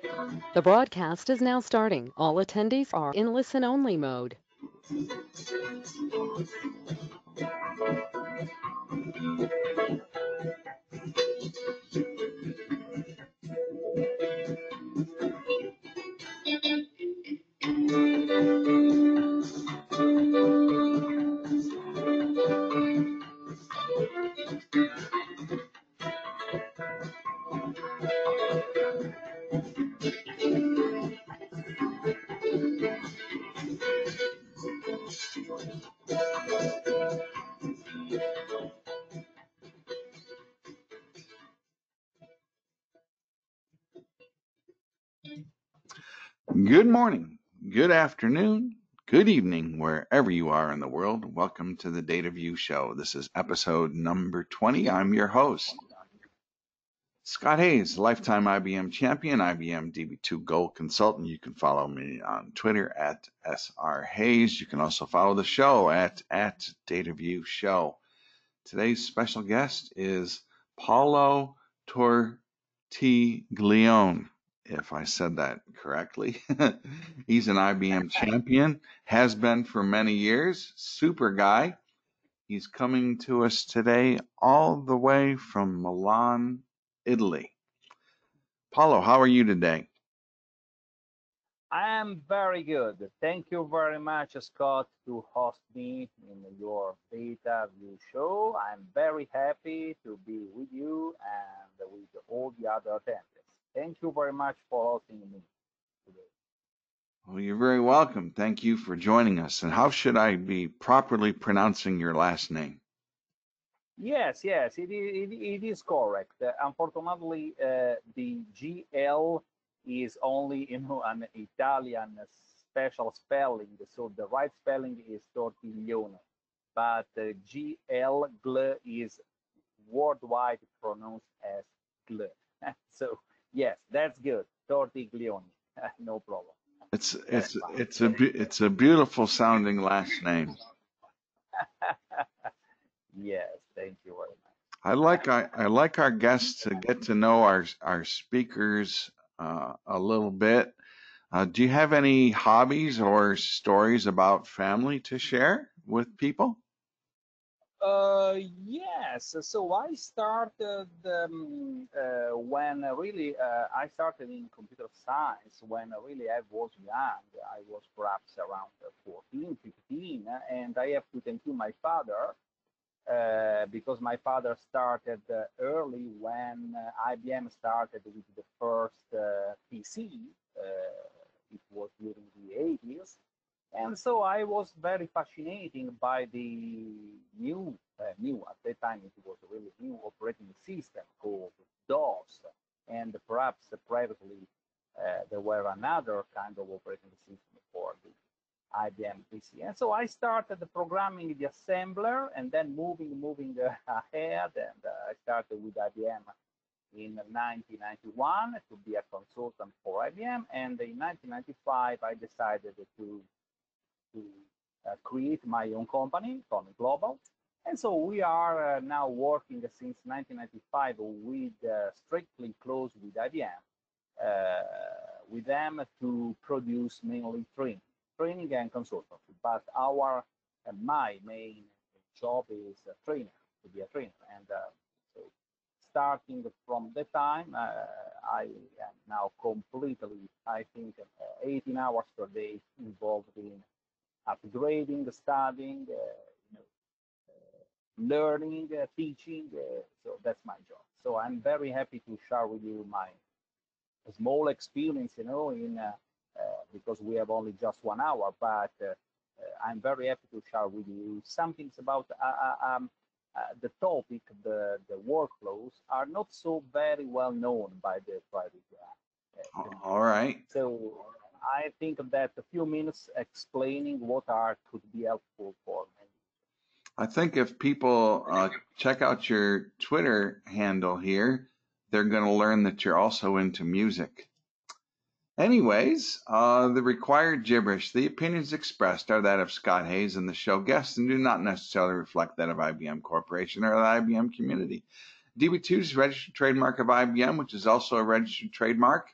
The broadcast is now starting. All attendees are in listen-only mode. Good morning, good afternoon, good evening, wherever you are in the world. Welcome to the DataView show. This is episode number 20. I'm your host, Scott Hayes, lifetime IBM champion, IBM DB2 Gold consultant. You can follow me on Twitter at SR Hayes. You can also follow the show at DataView Show. Today's special guest is Paolo Tortiglione, if I said that correctly. He's an IBM champion, has been for many years, super guy. He's coming to us today all the way from Milan, Italy. Paolo, how are you today? I am very good. Thank you very much, Scott, to host me in your DataView show. I'm very happy to be with you and with all the other attendees. Thank you very much for hosting me today. Well, you're very welcome. Thank you for joining us. And how should I be properly pronouncing your last name? Yes, it is correct. Unfortunately, the GL is only, an Italian special spelling. So the right spelling is Tortiglione, but GL is worldwide pronounced as GL. So yes, that's good. Tortiglione, no problem. It's a beautiful sounding last name. Yes, thank you very much. I like our guests to get to know our speakers a little bit. Do you have any hobbies or stories about family to share with people? Yes. So I started when really I started in computer science when really I was young. I was perhaps around 14, 15, and I have to thank you, my father, because my father started early when IBM started with the first PC. It was during the 80s. And so I was very fascinated by the new, at that time it was a really new operating system called DOS. And perhaps privately there were another kind of operating system for the IBM PC. And so I started programming the assembler and then moving ahead. And I started with IBM in 1991 to be a consultant for IBM. And in 1995, I decided to create my own company, Tony Global. And so we are now working since 1995 with strictly close with IBM, with them to produce mainly training and consultancy. But my main job is a trainer, to be a trainer. And so starting from the time, I am now completely, I think, 18 hours per day involved in upgrading, studying, learning, teaching. So that's my job. So I'm very happy to share with you my small experience, because we have only just 1 hour, but I'm very happy to share with you some things about the topic. The workflows are not so very well known by the private. All right. So I think that a few minutes explaining what could be helpful for many. I think if people check out your Twitter handle here, they're going to learn that you're also into music. Anyways, the required gibberish. The opinions expressed are that of Scott Hayes and the show guests and do not necessarily reflect that of IBM Corporation or the IBM community. DB2 is a registered trademark of IBM, which is also a registered trademark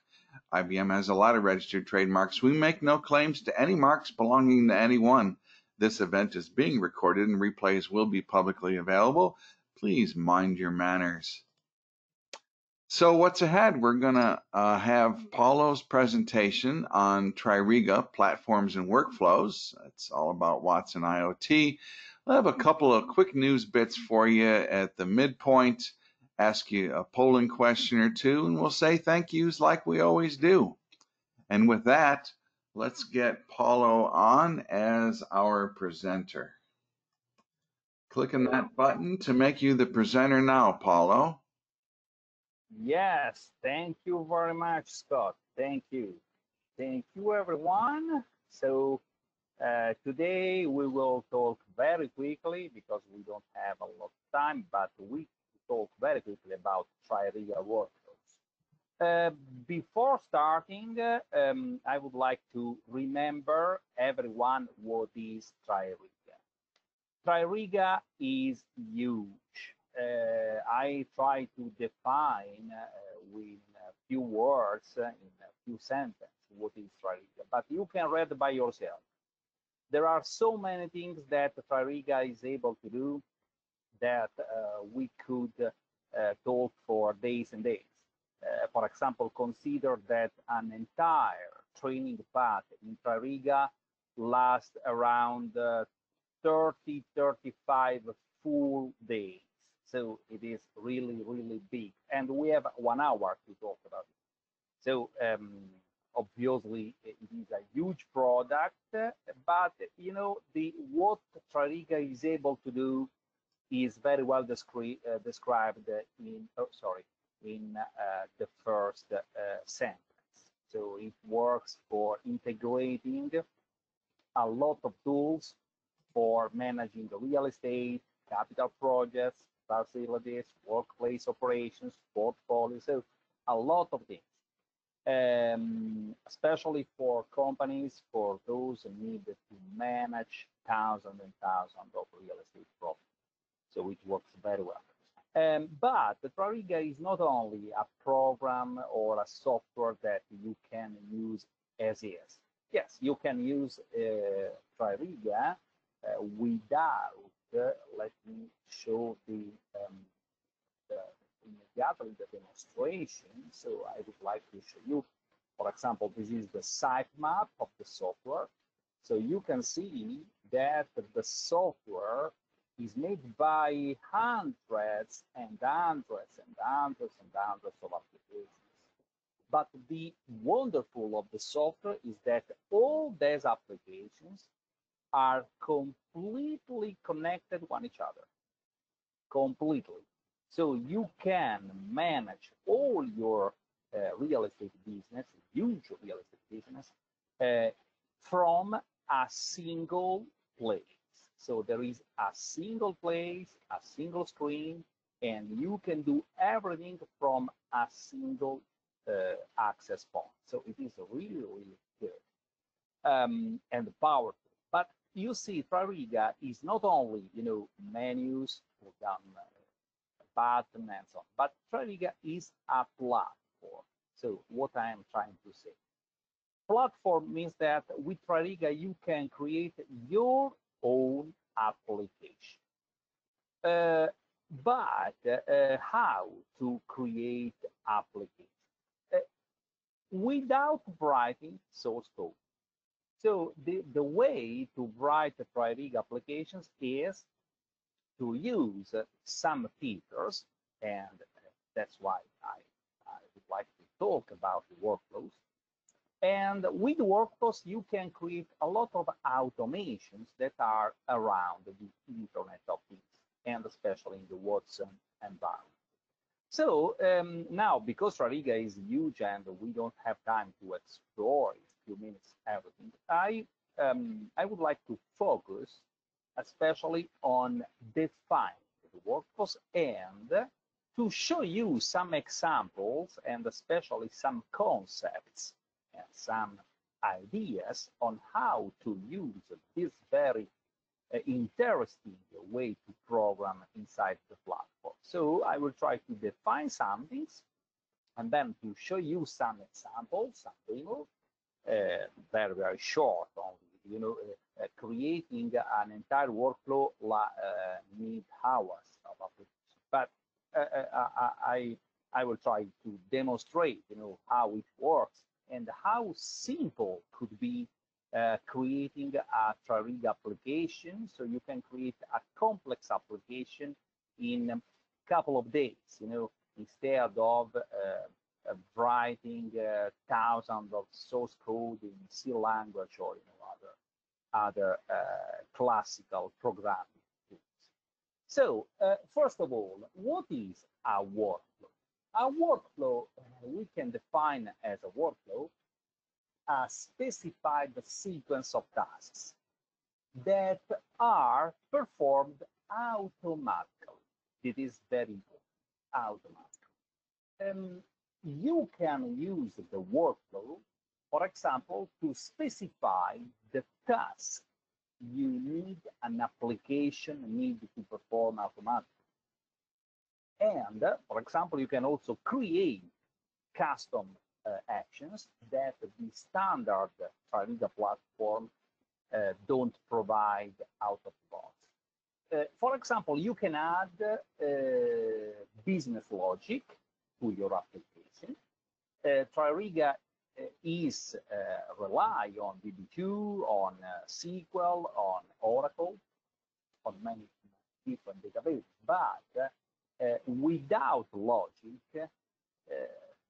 IBM has a lot of registered trademarks. We make no claims to any marks belonging to anyone. This event is being recorded and replays will be publicly available. Please mind your manners. So what's ahead? We're going to have Paolo's presentation on Tririga Platforms and Workflows. It's all about Watson IoT. I'll have a couple of quick news bits for you at the midpoint, ask you a polling question or two, and we'll say thank yous like we always do. And with that, let's get Paolo on as our presenter. Click on that button to make you the presenter now, Paolo. Yes, thank you very much, Scott. Thank you. Thank you, everyone. So today we will talk very quickly because we don't have a lot of time, but we talk very quickly about Tririga Workflows. Before starting, I would like to remember everyone what is Tririga. Tririga is huge. I try to define with a few words, in a few sentences, what is Tririga, but you can read by yourself. There are so many things that Tririga is able to do that we could talk for days and days. For example, consider that an entire training path in Tririga lasts around 30, 35 full days. So it is really, really big. And we have 1 hour to talk about it. So obviously it is a huge product, but you know, what Tririga is able to do is very well described in, the first sentence. So it works for integrating a lot of tools for managing the real estate, capital projects, facilities, workplace operations, portfolio, so a lot of things, especially for companies, for those who need to manage thousands and thousands of real estate properties. So it works very well. But the Tririga is not only a program or a software that you can use as is. Yes, you can use Tririga without, let me show immediately the demonstration. So I would like to show you, for example, this is the sitemap of the software. So you can see that the software is made by hundreds and hundreds and hundreds and hundreds of applications. But the wonderful of the software is that all these applications are completely connected one each other, completely. So you can manage all your real estate business, huge real estate business, from a single place. So there is a single place, a single screen, and you can do everything from a single access point. So it is really, really good and powerful. But you see, Tririga is not only, you know, menus, button and so on, but Tririga is a platform. So what I am trying to say, platform means that with Tririga you can create your own application. But how to create application without writing source code? So the way to write the Tririga applications is to use some features, and that's why I would like to talk about the workflows. And with workflows, you can create a lot of automations that are around the Internet of Things, and especially in the Watson environment. So now, because Tririga is huge and we don't have time to explore in a few minutes everything, I would like to focus especially on defining the workflows and to show you some examples and especially some concepts and some ideas on how to use this very interesting way to program inside the platform. So I will try to define some things And then to show you some examples, some demos, very, very short only, creating an entire workflow need hours of application. But I will try to demonstrate, how it works and how simple could be creating a Tririga application. So you can create a complex application in a couple of days, instead of writing thousands of source code in C language or other classical programming tools. So first of all, what is a workflow? A workflow we can define as a workflow a specified sequence of tasks that are performed automatically. It is very important, automatically. You can use the workflow, for example, to specify the task you need an application need to perform automatically. And, for example, you can also create custom actions that the standard Tririga platform don't provide out of the box. For example, you can add business logic to your application. Tririga is rely on DB2, on SQL, on Oracle, on many different databases, but without logic,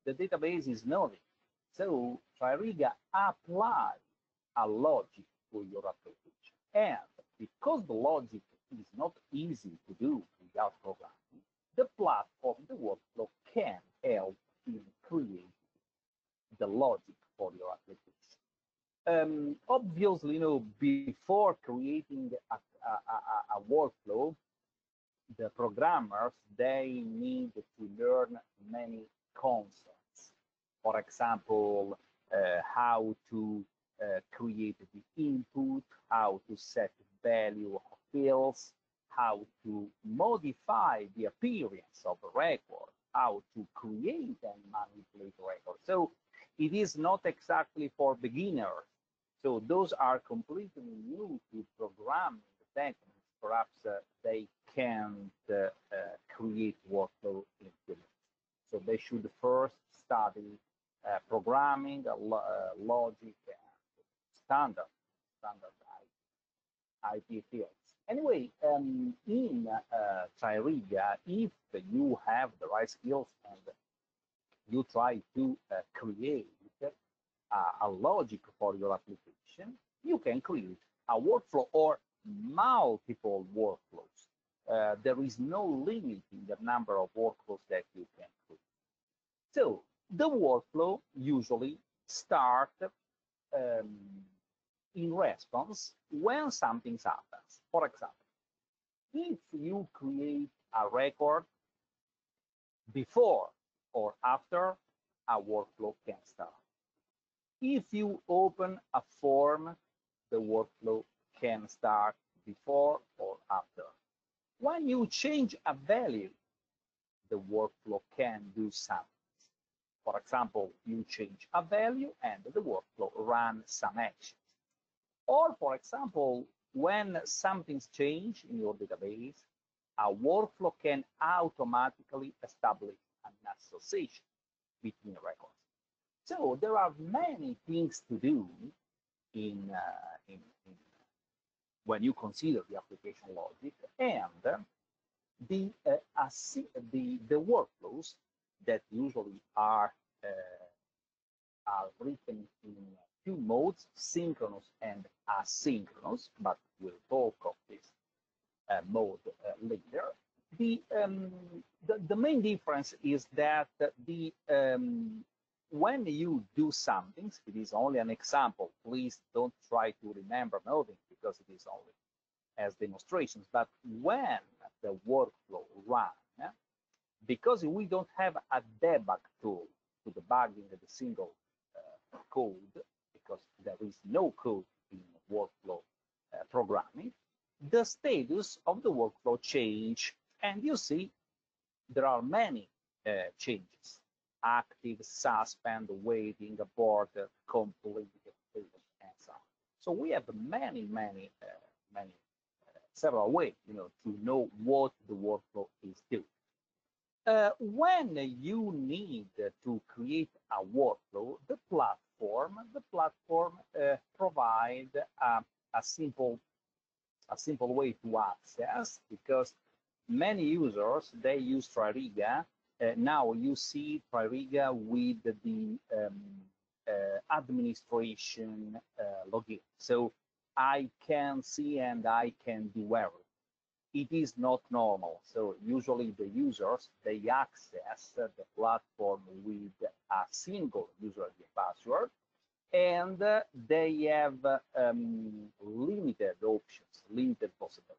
the database is nothing. So Tririga applies a logic to your application. And because the logic is not easy to do without programming, the platform, the workflow can help in creating the logic for your application. Obviously, before creating a workflow, the programmers, they need to learn many concepts. For example, how to create the input, how to set value of fields, how to modify the appearance of a record, how to create and manipulate records. So it is not exactly for beginners. So those are completely new to programming techniques. Perhaps they can't create workflow implements. So they should first study programming, logic, and standard IT fields. Anyway, in Tririga, if you have the right skills and you try to create a logic for your application, you can create a workflow or multiple workflows. There is no limit in the number of workflows that you can create. So the workflow usually starts in response when something happens. For example, if you create a record before or after, a workflow can start. If you open a form, the workflow can start before or after. When you change a value, the workflow can do something. For example, you change a value and the workflow runs some actions. Or, for example, when something's changed in your database, a workflow can automatically establish an association between records. So there are many things to do when you consider the application logic, and the workflows that usually are written in two modes, synchronous and asynchronous, but we'll talk of this mode later. The main difference is that when you do something, it is only an example. Please don't try to remember nothing because it is only as demonstrations. But when the workflow runs, because we don't have a debug tool to debugging the single code, because there is no code in workflow programming, the status of the workflow change, and you see there are many changes. active, suspend, waiting, abort, complete, and so on. So we have many, several ways, to know what the workflow is doing. When you need to create a workflow, the platform provide a simple way to access, because many users, they use Tririga. Now you see Tririga with the administration login. So I can see and I can do everything. It is not normal. So usually the users, they access the platform with a single user ID password, and they have limited options, limited possibilities.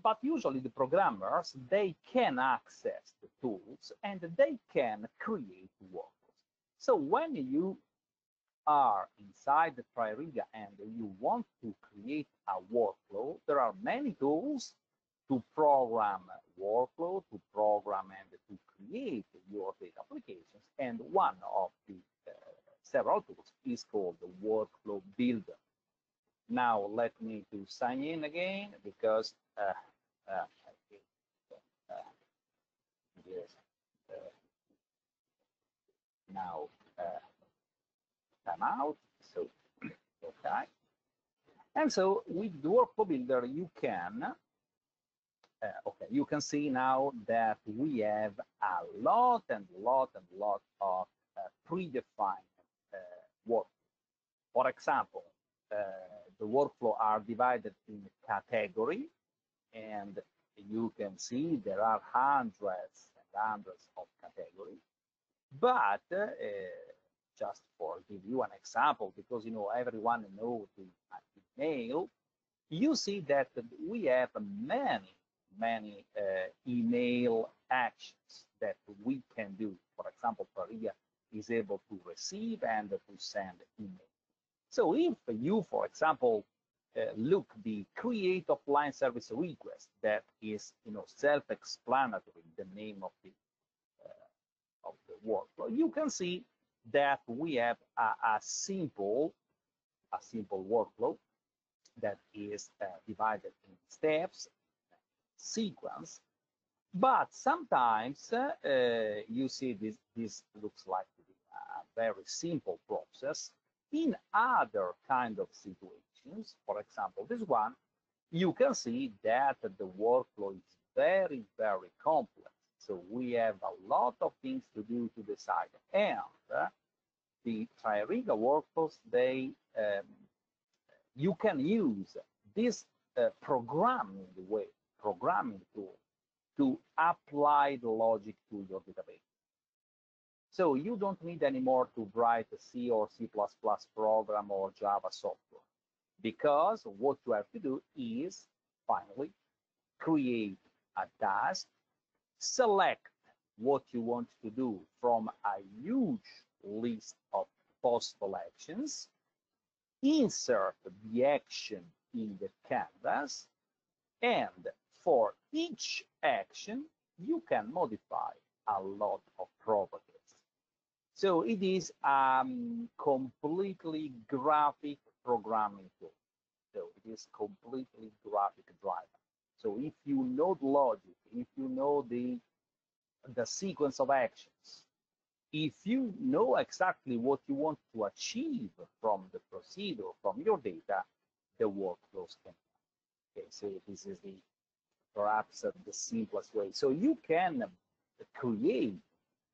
But usually the programmers, they can access the tools and they can create workflows. So when you are inside the Tririga and you want to create a workflow, there are many tools to program workflow, to program and to create your data applications. And one of the several tools is called the Workflow Builder. Now let me to sign in again, because now time out. So okay, and so with the Workflow Builder you can you can see now that we have a lot of predefined workflow. For example, the workflow are divided in category, and you can see there are hundreds and hundreds of categories. But just for give you an example, because everyone knows the email, you see that we have many email actions that we can do. For example, Tririga is able to receive and to send email. So if you, for example, look the create offline service request, that is self-explanatory, the name of the workflow, you can see that we have a simple workflow that is divided in steps, sequence. But sometimes you see this looks like a very simple process. In other kind of situations, for example, this one, you can see that the workflow is very complex. So we have a lot of things to do to decide. And the Tririga workflows, you can use this programming tool to apply the logic to your database. So you don't need anymore to write a C or C++ program or Java software, because what you have to do is finally create a task, select what you want to do from a huge list of possible actions, insert the action in the canvas, and for each action, you can modify a lot of properties. So it is a completely graphic programming tool. So it is completely graphic driven. So if you know the logic, if you know the sequence of actions, if you know exactly what you want to achieve from the procedure, from your data, the workflows can. Okay, so this is perhaps the simplest way. So you can create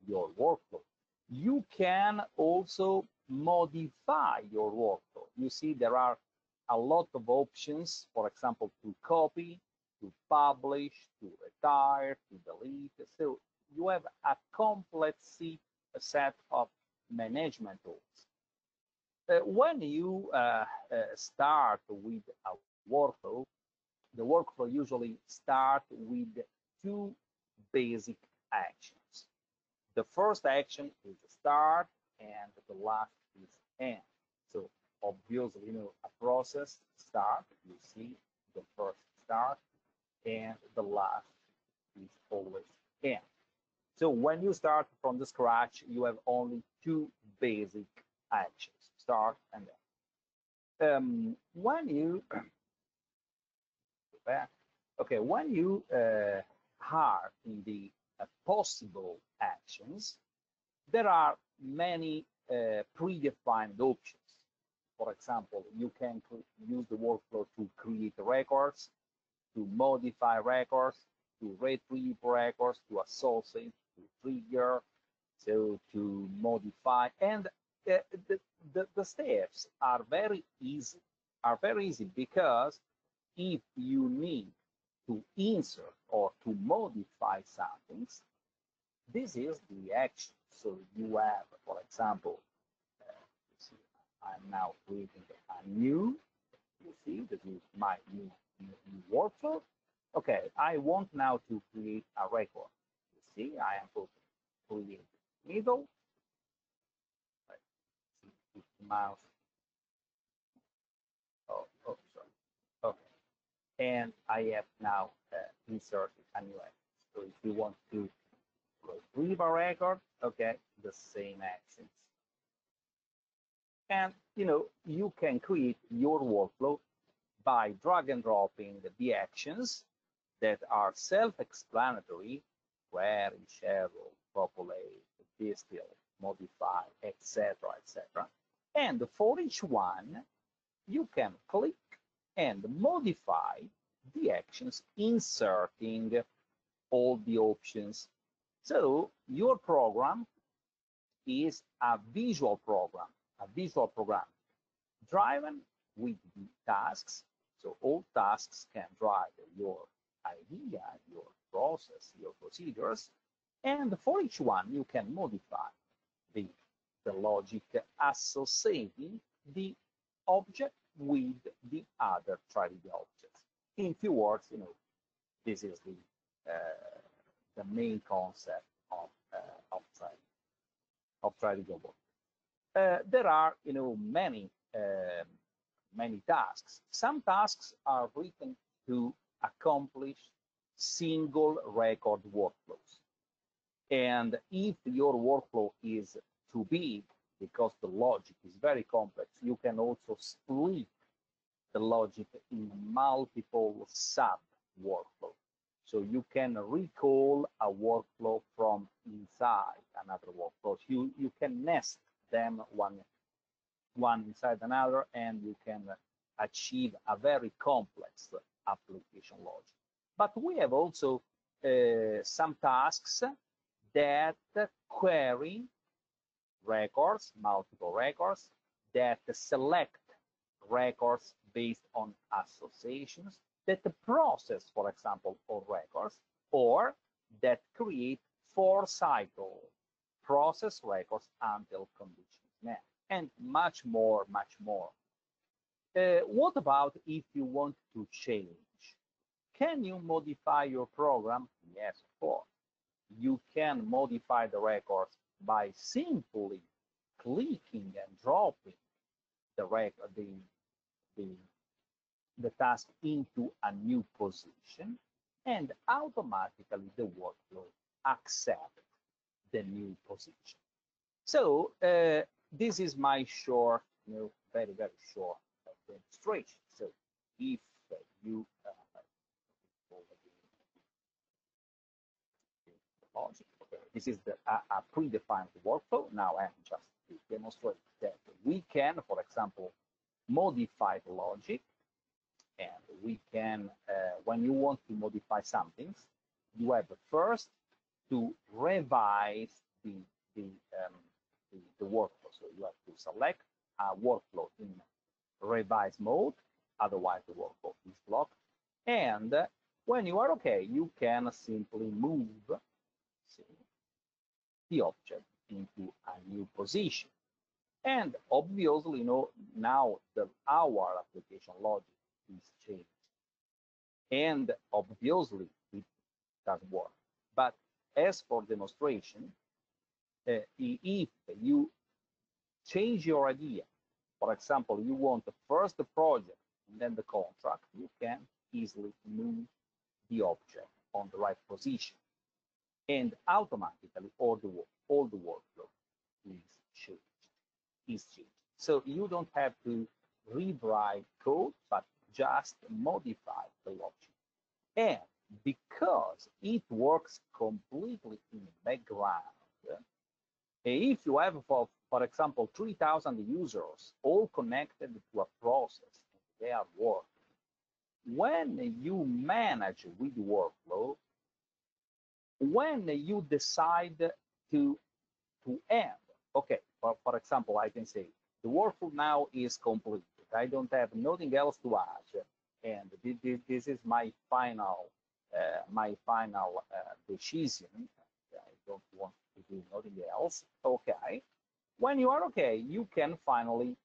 your workflow. You can also modify your workflow. You see there are a lot of options, for example, to copy, to publish, to retire, to delete. So you have a complex set of management tools. When you start with a workflow, the workflow usually starts with two basic actions. The first action is start, and the last is end. So obviously, a process start, you see the first start, and the last is always end. So when you start from the scratch, you have only two basic actions, start and end. When you when you are in the possible actions, there are many predefined options. For example, you can use the workflow to create records, to modify records, to retrieve records, to associate, to trigger, so to modify. And the steps are very easy, because if you need to insert or to modify something, this is the action. So you have, for example, I'm now creating a new, you see, this is my new workflow. Okay, I want now to create a record. You see, I am putting create middle. Right. See, mouse. Oh, sorry. Okay. And I have now inserted a new action. So if you want to retrieve a record, okay, the same actions. And you can create your workflow by drag and dropping the actions that are self-explanatory: query, schedule, populate, distill, modify, etc., etc. And for each one, you can click and modify the actions, inserting all the options. So your program is a visual program, driven with the tasks. So all tasks can drive your idea, your process, your procedures, and for each one you can modify the logic associating the object with the other Tririga objects. In few words, this is the main concept of Tririga work. There are many tasks. Some tasks are written to accomplish single record workflows. And if your workflow is too big, because the logic is very complex, you can also split the logic in multiple sub workflows. So you can recall a workflow from inside another workflow. You can nest them one inside another, and you can achieve a very complex application logic. But we have also some tasks that query records, multiple records, that select records based on associations, that process, for example, all records, or that create for-cycle process records until conditions met, and much more. What about if you want to change? Can you modify your program? Yes, of course. You can modify the records by simply clicking and dropping the task into a new position, and automatically the workflow accepts the new position. So this is my short, very, very short demonstration. So if you logic, this is a predefined workflow. Now I'm just to demonstrate that we can, for example, modify the logic, and we can, when you want to modify something, you have first to revise the workflow. So you have to select a workflow in revise mode, otherwise the workflow is blocked. And when you are okay, you can simply move the object into a new position. And obviously, now our application logic is changed. And obviously, it doesn't work. But as for demonstration, if you change your idea, for example, you want first the project and then the contract, you can easily move the object on the right position. and automatically all the workflow is changed. So you don't have to rewrite code, but just modify the logic. And because it works completely in the background, if you have, for example, 3,000 users all connected to a process, they are working. When you manage with workflow, when you decide to end, okay, for example, I can say the workflow now is complete. I don't have nothing else to add, and this is my final decision. I don't want to do nothing else. Okay, when you are okay, you can finally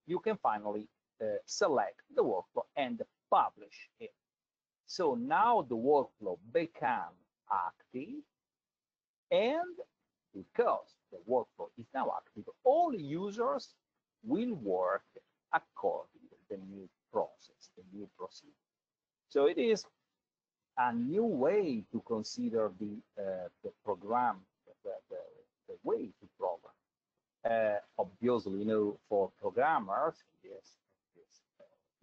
you can finally select the workflow and publish it. So now the workflow becomes active, and because the workflow is now active, all users will work according to the new process, the new procedure. So it is a new way to consider the program, the way to program. Obviously, you know, for programmers, yes,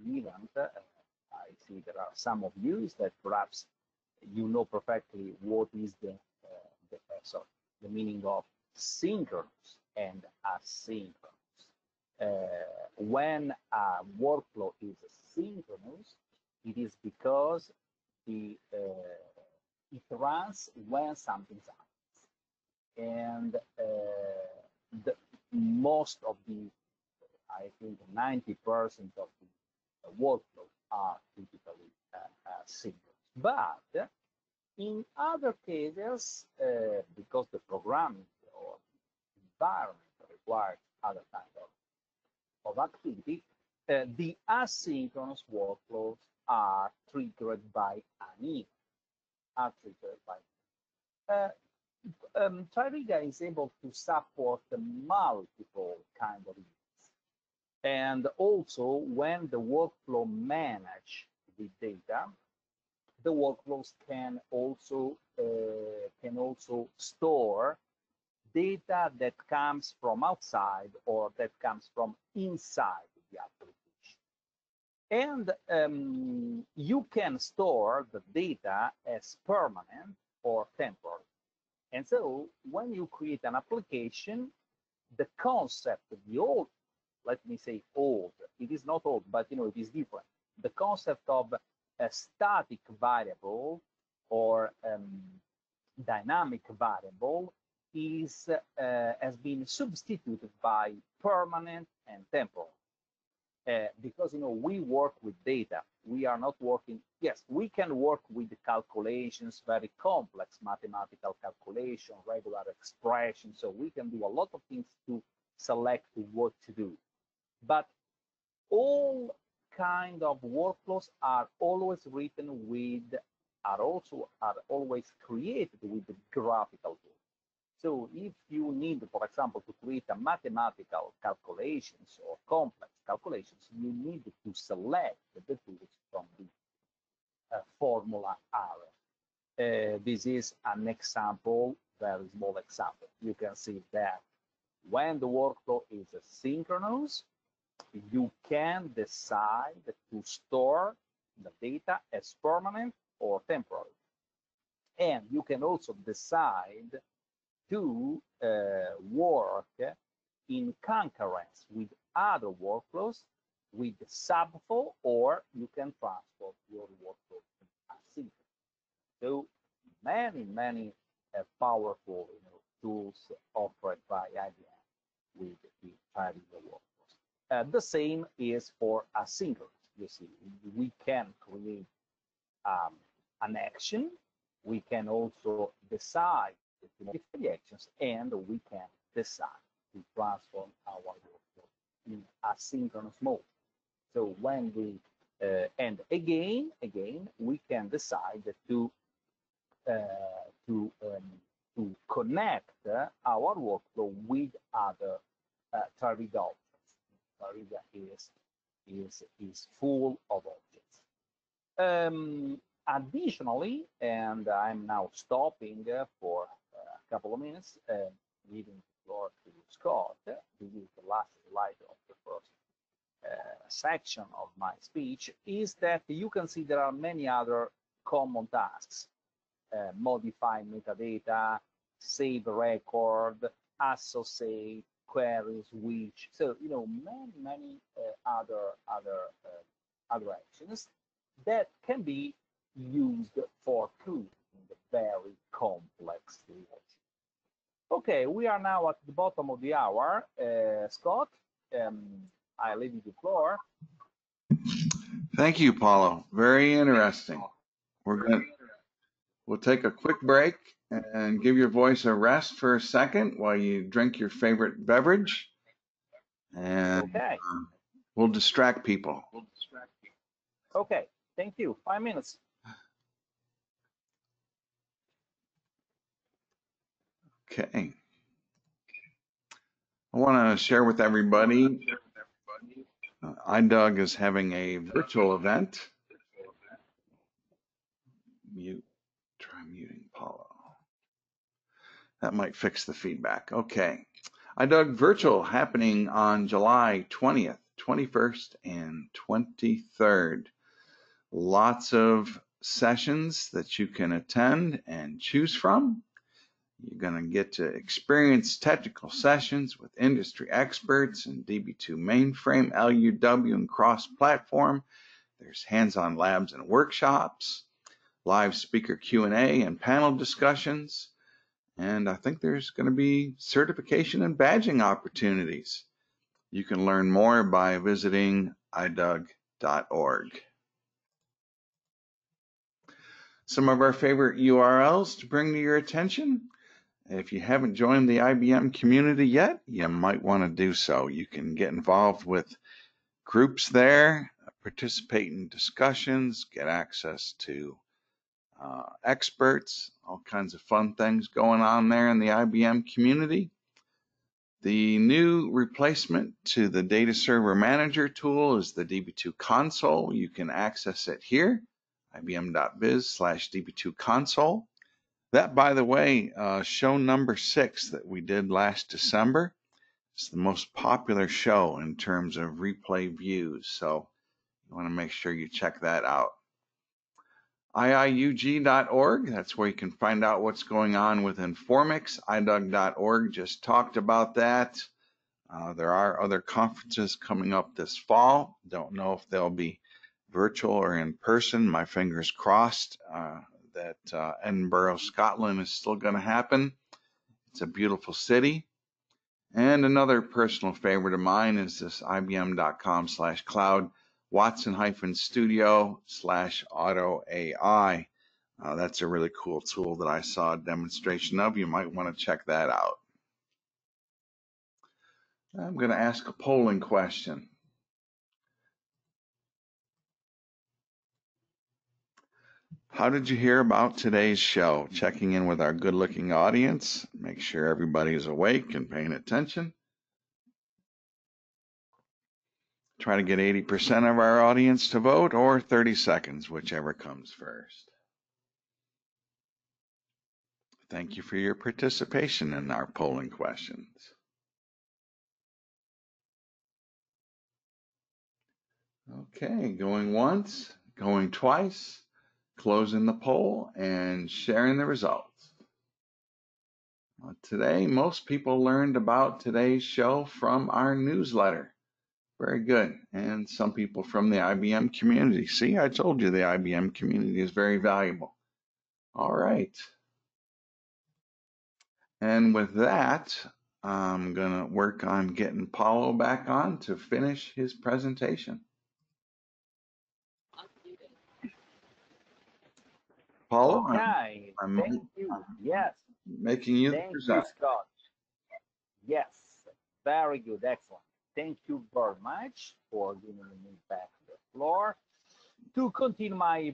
event, I see there are some of you that perhaps you know perfectly what is the meaning of synchronous and asynchronous. When a workflow is synchronous, it is because it runs when something happens, and most of the, I think 90% of the workflows are typically synchronous. But in other cases, because the programming or environment requires other kind of activity, the asynchronous workflows are triggered by an event. Tririga is able to support multiple kind of events, and also when the workflow manage with data, the workflows can also store data that comes from outside or that comes from inside the application. And you can store the data as permanent or temporary. And so when you create an application, the concept of the old, let me say old, it is not old, but you know, it is different. The concept of a static variable or dynamic variable is has been substituted by permanent and temporal. Because you know, we work with data. We are not working, yes, we can work with calculations, very complex mathematical calculation, regular expressions. So we can do a lot of things to select what to do. But all kind of workflows are always written with, are always created with the graphical tool. So if you need, for example, to create a mathematical calculations or complex calculations, you need to select the tools from the formula area. This is an example, very small example. You can see that when the workflow is synchronous, you can decide to store the data as permanent or temporary. And you can also decide to work in concurrence with other workflows with subflow, or you can transport your workflow asynchronous. So many powerful tools offered by IBM with the Tririga Workflows. The same is for asynchronous. You see, we can create an action. We can also decide to modify the actions, and we can decide to transform our workflow in asynchronous mode. So when we and again, we can decide to connect our workflow with other Tririga objects. Tririga is full of objects. Additionally, and I'm now stopping for a couple of minutes, giving the floor to Scott. This is the last slide of the first section of my speech, is that you can see there are many other common tasks. Modify metadata, save record, associate, query, switch. So, you know, many other actions that can be used for coding the very complex logic. Okay, we are now at the bottom of the hour. Scott, I leave you the floor. Thank you, Paolo. Very interesting. We'll take a quick break and give your voice a rest for a second while you drink your favorite beverage. And okay. We'll distract people. Okay, thank you. 5 minutes. Okay. I want to share with everybody, iDoug is having a virtual event. Try muting Paolo. That might fix the feedback. Okay. iDoug Virtual happening on July 20th, 21st, and 23rd. Lots of sessions that you can attend and choose from. You're going to get to experience technical sessions with industry experts in DB2 mainframe, LUW, and cross-platform. There's hands-on labs and workshops, live speaker Q&A and panel discussions. And I think there's going to be certification and badging opportunities. You can learn more by visiting idoug.org. Some of our favorite URLs to bring to your attention. If you haven't joined the IBM community yet, you might want to do so. You can get involved with groups there, participate in discussions, get access to experts, all kinds of fun things going on there in the IBM community. The new replacement to the Data Server Manager tool is the DB2 console. You can access it here, ibm.biz/db2 console. That, by the way, show number 6 that we did last December is the most popular show in terms of replay views. So you want to make sure you check that out. iiug.org, that's where you can find out what's going on with Informix. idoug.org just talked about that. There are other conferences coming up this fall. Don't know if they'll be virtual or in person. My fingers crossed that Edinburgh, Scotland is still going to happen. It's a beautiful city. And another personal favorite of mine is this ibm.com/cloud Watson-studio/auto AI. That's a really cool tool that I saw a demonstration of. You might want to check that out. I'm going to ask a polling question. How did you hear about today's show? Checking in with our good-looking audience. Make sure everybody's awake and paying attention. Try to get 80% of our audience to vote, or 30 seconds, whichever comes first. Thank you for your participation in our polling questions. Okay, going once, going twice, closing the poll, and sharing the results. Today, most people learned about today's show from our newsletter. Very good. And some people from the IBM community. See, I told you the IBM community is very valuable. All right. And with that, I'm going to work on getting Paolo back on to finish his presentation. Paolo, okay, thank you. Yes. Making you thank present. you, Scott. Yes, very good, excellent. Thank you very much for giving me back the floor to continue my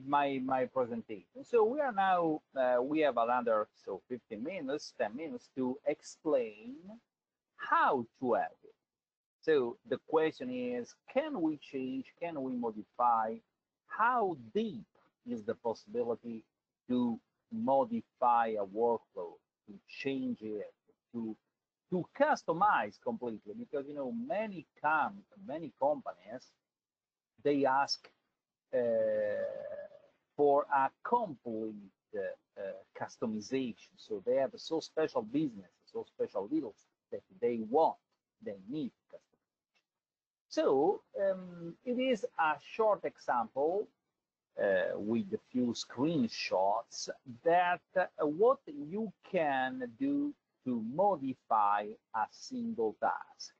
presentation. So we are now, we have another 15 minutes, 10 minutes to explain how to have it. So the question is, can we change, can we modify? How deep is the possibility to modify a workflow, to change it, to customize completely, because many companies, they ask for a complete customization. So they have so special business, so special deals that they need customization. So it is a short example with a few screenshots that what you can do to modify a single task.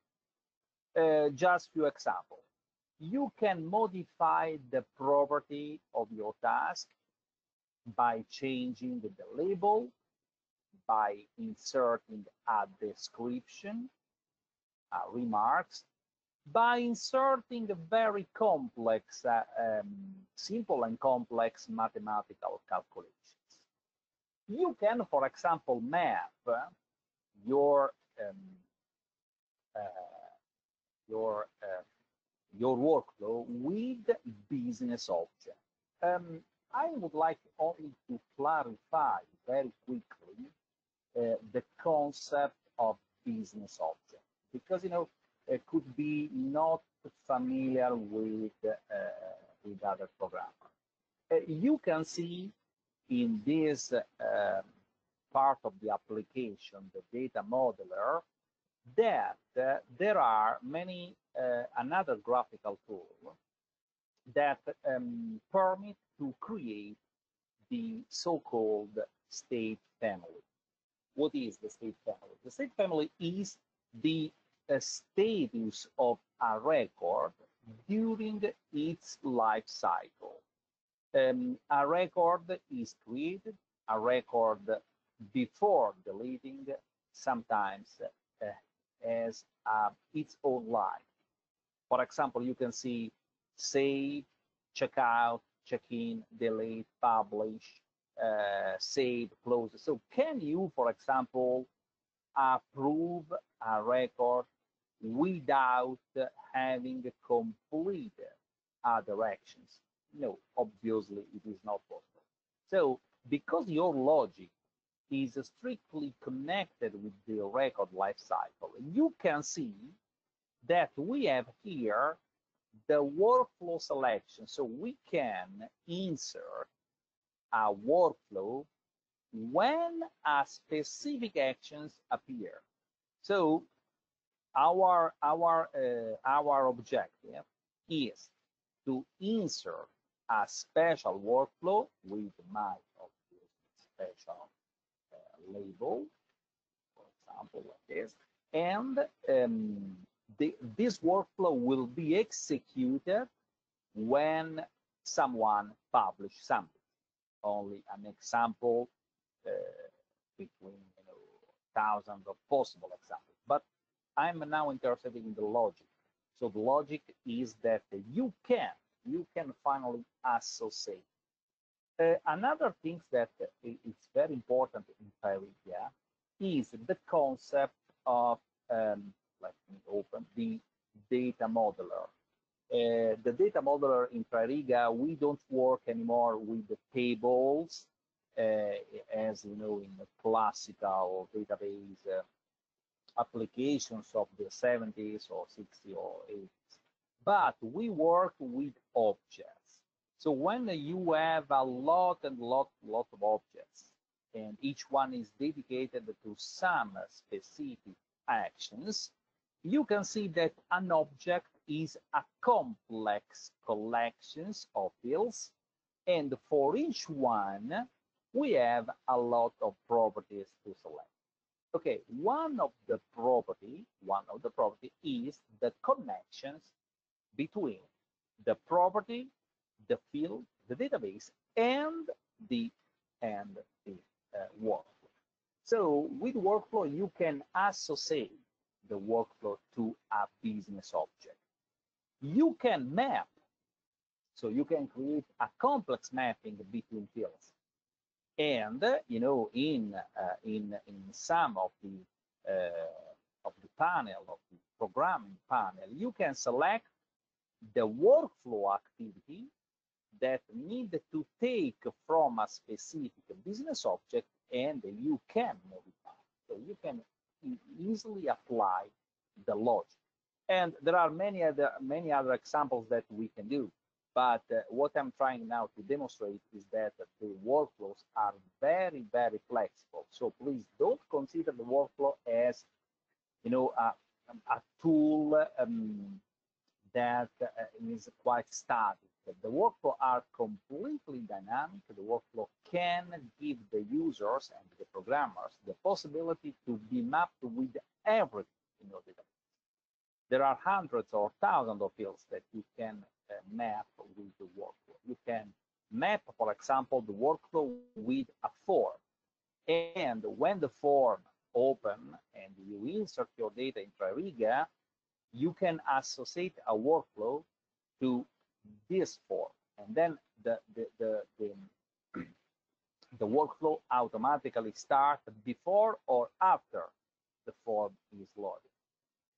Just few examples. You can modify the property of your task by changing the label, by inserting a description, remarks, by inserting very complex, simple and complex mathematical calculations. You can, for example, map your workflow with business object. I would like only to clarify very quickly the concept of business object, because it could be not familiar with other programmers. You can see in this part of the application, the data modeler, that there are many another graphical tool that permit to create the so-called state family. What is the state family? The state family is the status of a record during its life cycle. A record is created, a record before deleting, sometimes as its own life. For example, you can see save, check out, check in, delete, publish, save, close. So can you, for example, approve a record without having completed other actions? No, obviously it is not possible. So because your logic is strictly connected with the record lifecycle, you can see that we have here the workflow selection. So we can insert a workflow when a specific actions appear. So our objective is to insert a special workflow with my special label, for example, like this, and this workflow will be executed when someone publishes something. Only an example between thousands of possible examples. But I'm now interested in the logic. So the logic is that you can finally associate. Another thing that is very important in Tririga is the concept of, let me open the data modeler. The data modeler in Tririga, we don't work anymore with the tables, as in the classical database applications of the 70s or 60s or 80s. But we work with objects. So when you have a lot of objects, and each one is dedicated to some specific actions, you can see that an object is a complex collection of fields, and for each one we have a lot of properties to select. Okay, one of the property is the connections between the property, the field, the database, and the workflow. So with workflow, you can associate the workflow to a business object. You can map, so you can create a complex mapping between fields. And in some of the panel, of the programming panel, you can select the workflow activity that need to take from a specific business object, and you can modify. So you can easily apply the logic. And there are many other examples that we can do. But what I'm trying now to demonstrate is that the workflows are very, very flexible. So please don't consider the workflow as, you know, a tool that is quite static. The workflow are completely dynamic. The workflow can give the users and the programmers the possibility to be mapped with everything in your database. There are hundreds or thousands of fields that you can map with the workflow. You can map, for example, the workflow with a form. And when the form open and you insert your data in Tririga, you can associate a workflow to this form. And then the workflow automatically starts before or after the form is loaded.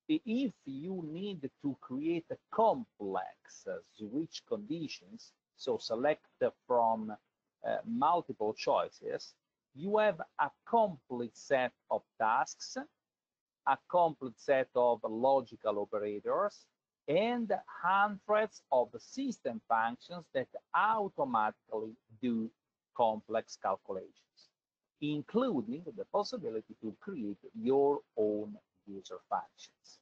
If you need to create a complex switch conditions, so select from multiple choices, you have a complete set of tasks, a complete set of logical operators, and hundreds of system functions that automatically do complex calculations, including the possibility to create your own user functions.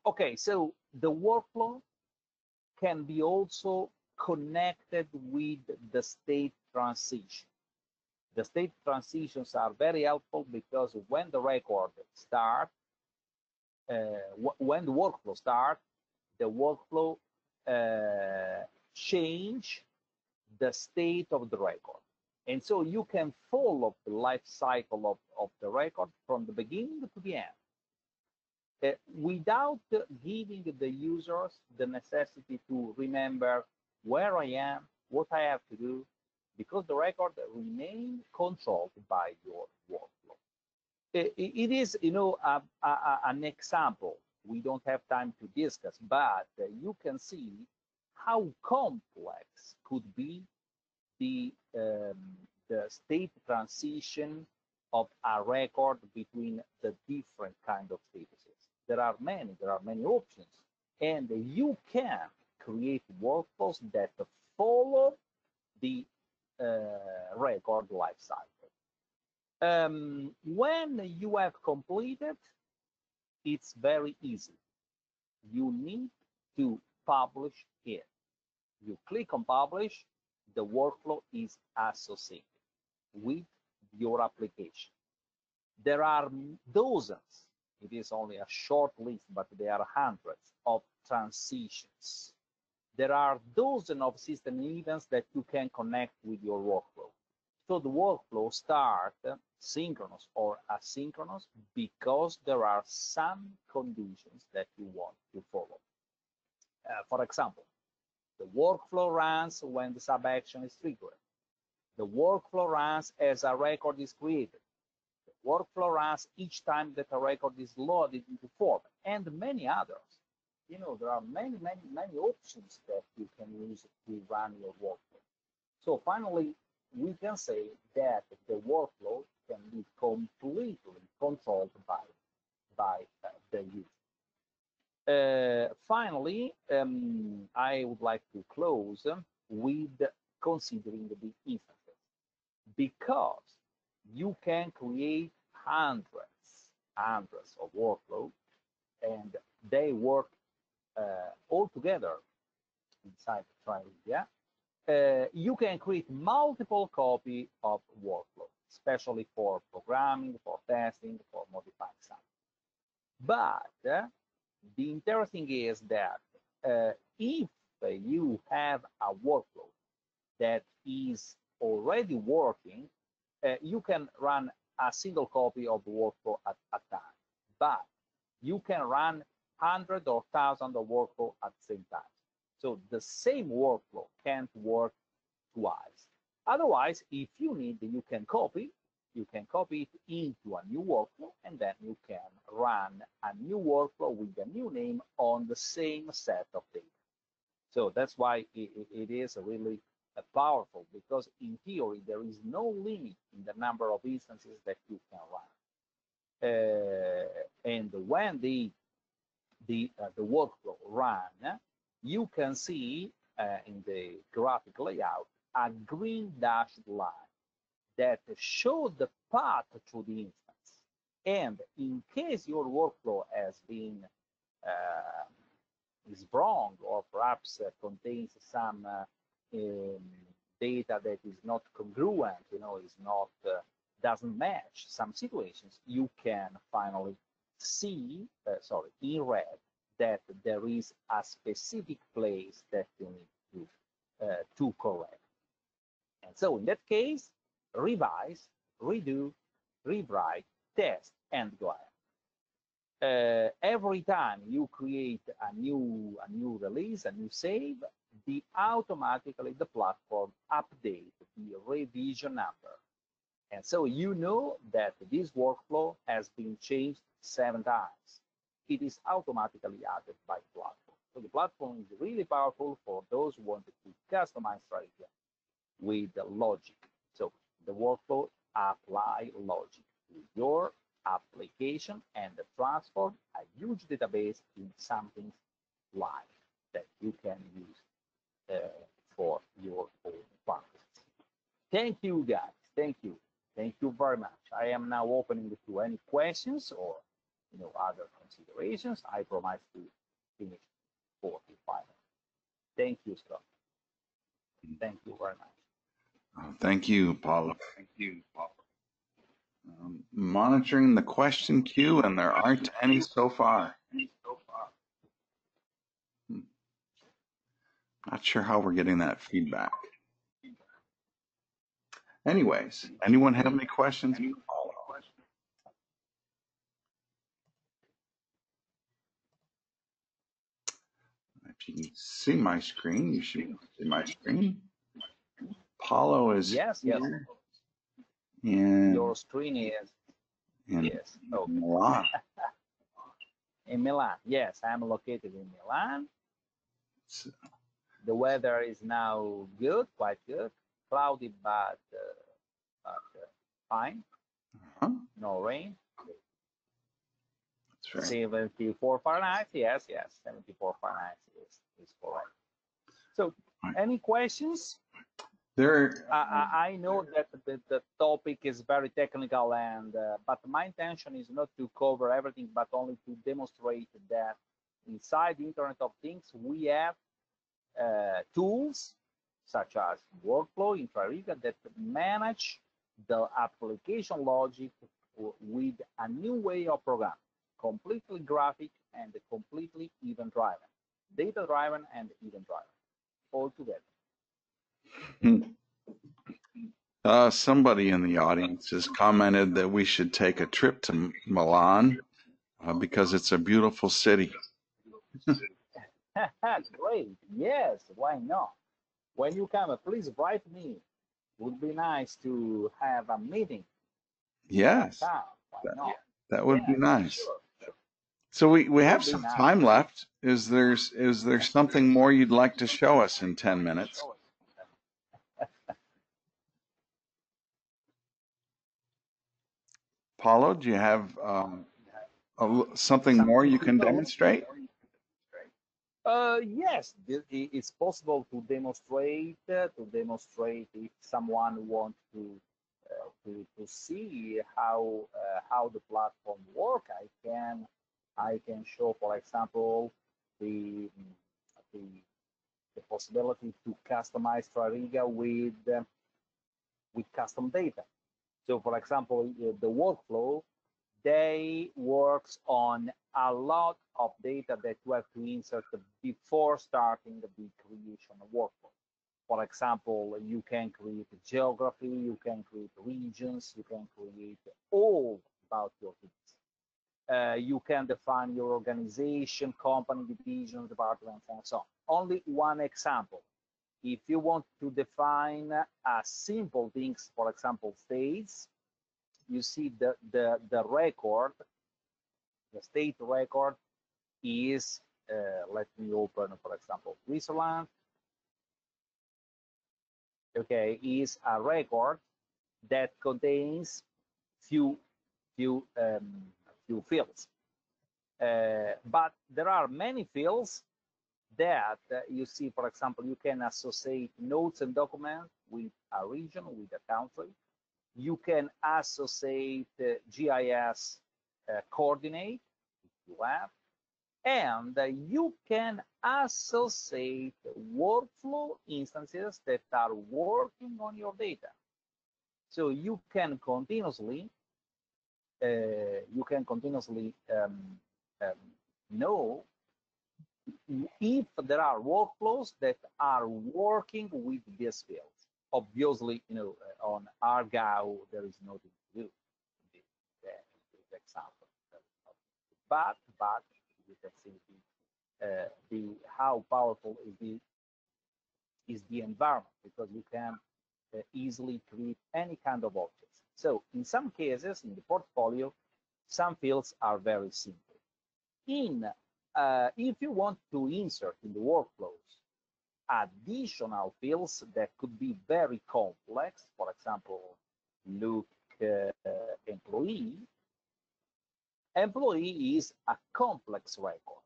Okay, so the workflow can be also connected with the state transition. The state transitions are very helpful because when the record starts, when the workflow starts, the workflow change the state of the record. And so you can follow the life cycle of the record from the beginning to the end without giving the users the necessity to remember where I am, what I have to do, because the record remains controlled by your workflow. It is, you know, an example. We don't have time to discuss, but you can see how complex could be the state transition of a record between the different kind of statuses. There are many options, and you can create workflows that follow the record lifecycle. When you have completed, it's very easy. You need to publish it. You click on publish, the workflow is associated with your application. There are dozens, it is only a short list, but there are hundreds of transitions. There are dozens of system events that you can connect with your workflow. So the workflow starts synchronous or asynchronous because there are some conditions that you want to follow. For example, the workflow runs when the sub-action is triggered. The workflow runs as a record is created. The workflow runs each time that a record is loaded into form, and many others. You know, there are many options that you can use to run your workflow. So finally, we can say that the workflow can be completely controlled by the user. Finally, I would like to close with considering the instances, because you can create hundreds of workflows, and they work all together inside the Tririga. You can create multiple copies of workflow, especially for programming, for testing, for modifying something. But the interesting is that if you have a workflow that is already working, you can run a single copy of the workflow at a time. But you can run hundreds or thousands of workflows at the same time. So the same workflow can't work twice. Otherwise, if you need, you can copy it into a new workflow, and then you can run a new workflow with a new name on the same set of data. So that's why it is really powerful, because in theory there is no limit in the number of instances that you can run. And when the workflow run, you can see in the graphic layout a green dashed line that shows the path to the instance. And in case your workflow has been is wrong, or perhaps contains some data that is not congruent, is not doesn't match some situations, you can finally see, in red, that there is a specific place that you need to correct. And so in that case, revise, redo, rewrite, test, and go ahead. Every time you create a new release, a new save, automatically the platform update the revision number. And so you know that this workflow has been changed 7 times. It is automatically added by the platform. So the platform is really powerful for those who want to customize Tririga with the logic. So the workflow apply logic to your application and transform a huge database in something live that you can use for your own purposes. Thank you, guys. Thank you. Thank you very much. I am now opening to any questions or other considerations. I promise to finish 45 minutes. Thank you, Scott. Thank you very much. Thank you, Paolo. Monitoring the question queue, and there aren't any so far. Not sure how we're getting that feedback. Anyways, anyone have any questions? If you can see my screen, you should see my screen. Paolo is here. Yes. And your screen is yes. Okay. Milan. In Milan, yes, I'm located in Milan. The weather is now good, quite good. Cloudy, but fine. No rain. That's right. 74 Fahrenheit. Yes, 74 Fahrenheit is correct. So, any questions? I know that the topic is very technical, and but my intention is not to cover everything, but only to demonstrate that inside the Internet of Things we have tools such as workflow in Tririga that manage the application logic with a new way of programming, completely graphic and completely event-driven, data-driven and event-driven, all together. Somebody in the audience has commented that we should take a trip to Milan because it's a beautiful city. Great. Yes, why not? When you come, please write me. It would be nice to have a meeting. Yes, that would be nice. Sure. So we have some time left. Is there something more you'd like to show us in 10 minutes? Paolo, do you have something more you can demonstrate? Yes, it's possible to demonstrate. If someone wants to see how the platform works, I can show, for example, the possibility to customize Tririga with custom data. So, for example, the workflow, they works on a lot of data that you have to insert before starting the creation of workflow. For example, you can create geography, you can create regions, you can create all about your business. You can define your organization, company, divisions, departments, and so on. Only one example. If you want to define simple things, for example, states, you see the record, the state record is let me open, for example, Switzerland. Okay, is a record that contains few fields, but there are many fields that you see. For example, you can associate notes and documents with a region, with a country. You can associate GIS coordinate if you have, and you can associate workflow instances that are working on your data. So you can continuously know if there are workflows that are working with these fields. Obviously, on Argo there is nothing to do in this example, but you can see how powerful is the environment, because you can easily create any kind of objects. So in some cases in the portfolio, some fields are very simple. If you want to insert in the workflows additional fields that could be very complex, for example, look employee. Employee is a complex record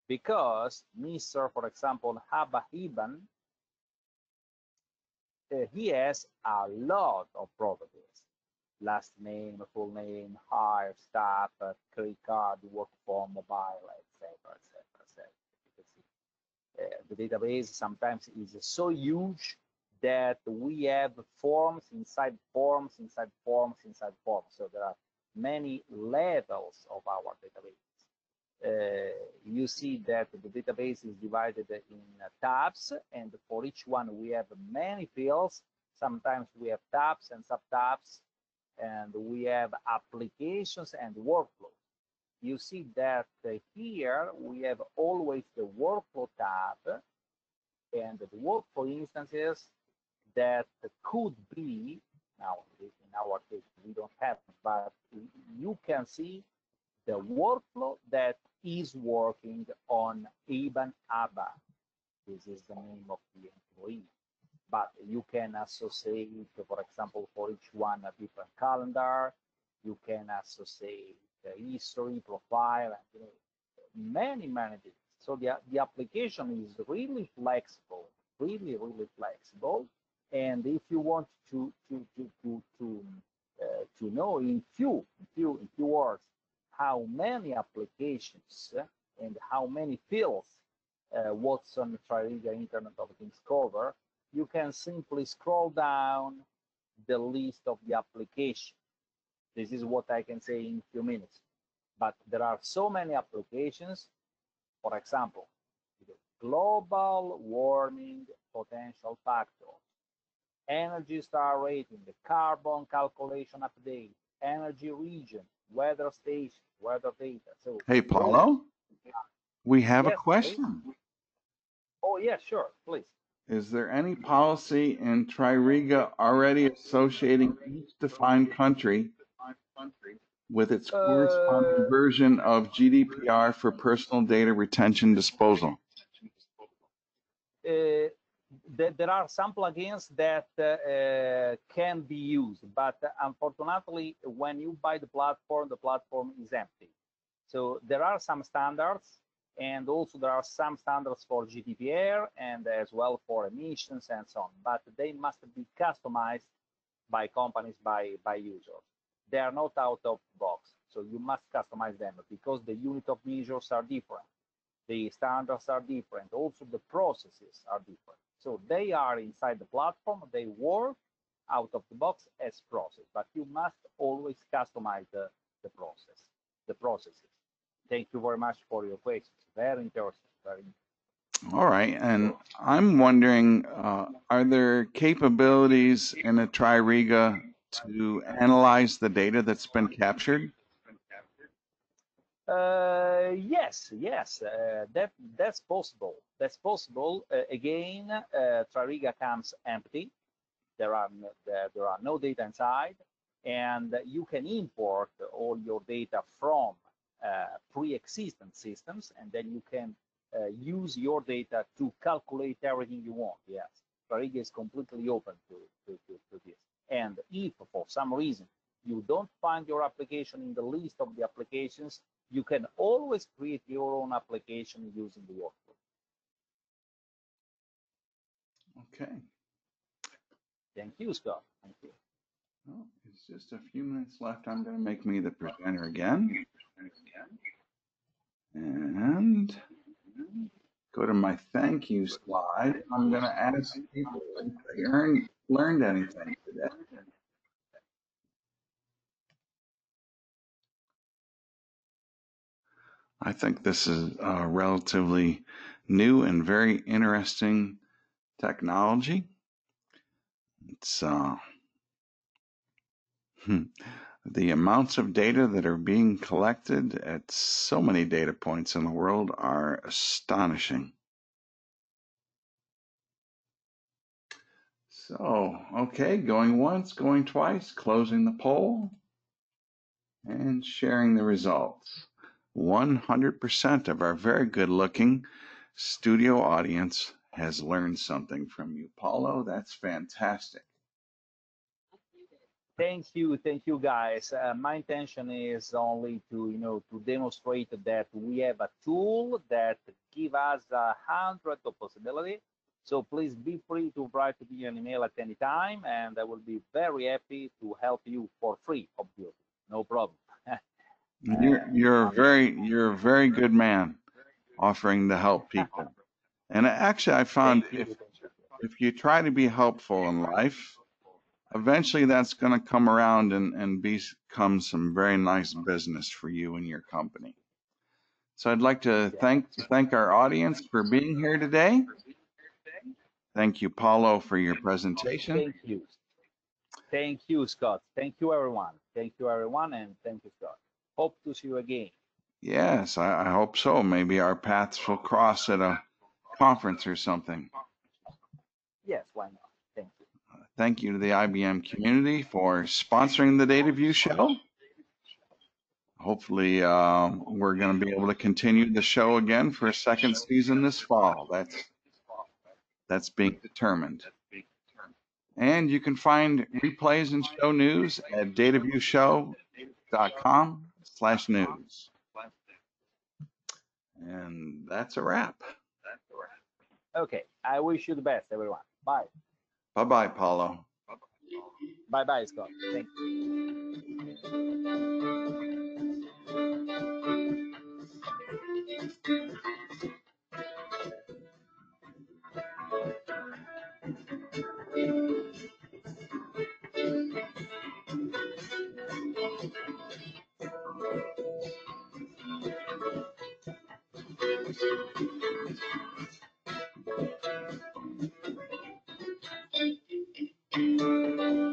because Mr., for example, Habahiban, he has a lot of properties: last name, full name, hire, staff, credit card, work phone, mobile, etc., etc., etc. The database sometimes is so huge that we have forms inside forms inside forms inside forms. So there are many levels of our database. You see that the database is divided in tabs, and for each one we have many fields. Sometimes we have tabs and subtabs, and we have applications and workflows. You see that here we have always the workflow tab and the workflow instances that could be, now in our case we don't have, but you can see the workflow that is working on Iban Abba. This is the name of the employee. But you can associate, for example, for each one a different calendar. You can associate the history, profile, and many things. So the application is really flexible, really flexible. And if you want to know in few words how many applications and how many fields Watson Tririga Internet of Things cover, you can simply scroll down the list of the application. This is what I can say in a few minutes. But there are so many applications. For example, the global warming potential factor, energy star rating, the carbon calculation update, energy region, weather station, weather data. So, hey, Paolo, we have a question. Please. Oh, yes, sure, please. Is there any policy in Tririga already associating each defined country with its corresponding version of GDPR for personal data retention disposal? There are some plugins that can be used, but unfortunately, when you buy the platform is empty. So there are some standards, and also there are some standards for GDPR and as well for emissions and so on, but they must be customized by companies, by users. They are not out of the box, so you must customize them because the unit of measures are different, the standards are different, also the processes are different. So they are inside the platform, they work out of the box as process, but you must always customize the processes. Thank you very much for your questions. Very interesting. All right, and I'm wondering, are there capabilities in a Tririga to analyze the data that's been captured? Yes, that's possible. That's possible. Again, Tririga comes empty. There are no data inside, and you can import all your data from pre-existing systems, and then you can use your data to calculate everything you want. Yes, Tririga is completely open to this. And if for some reason you don't find your application in the list of the applications, you can always create your own application using the workflow. Okay. Thank you, Scott. Thank you. Well, it's just a few minutes left. I'm going to make me the presenter again. And go to my thank you slide. I'm going to ask people if they learned anything today. I think this is a relatively new and very interesting technology. It's the amounts of data that are being collected at so many data points in the world are astonishing. So, okay, going once, going twice, closing the poll, and sharing the results. 100% of our very good-looking studio audience has learned something from you. Paolo, that's fantastic. Thank you, guys. My intention is only to, to demonstrate that we have a tool that gives us 100 of possibilities. So please be free to write to me an email at any time, and I will be very happy to help you for free, obviously. No problem. You're a very good man, offering to help people. And actually, I found if you try to be helpful in life, eventually that's going to come around and become some very nice business for you and your company. So I'd like to thank our audience for being here today. Thank you, Paolo, for your presentation. Thank you. Thank you, Scott. Thank you, everyone. Thank you, everyone, and thank you, Scott. Hope to see you again. Yes, I hope so. Maybe our paths will cross at a conference or something. Yes, why not? Thank you. Thank you to the IBM community for sponsoring the DataView show. Hopefully, we're going to be able to continue the show again for a second season this fall. That's being determined. And you can find replays and show news at dataviewshow.com/news. And that's a wrap. Okay, I wish you the best, everyone. Bye. Bye-bye, Paolo. Bye-bye, Scott. Thank you.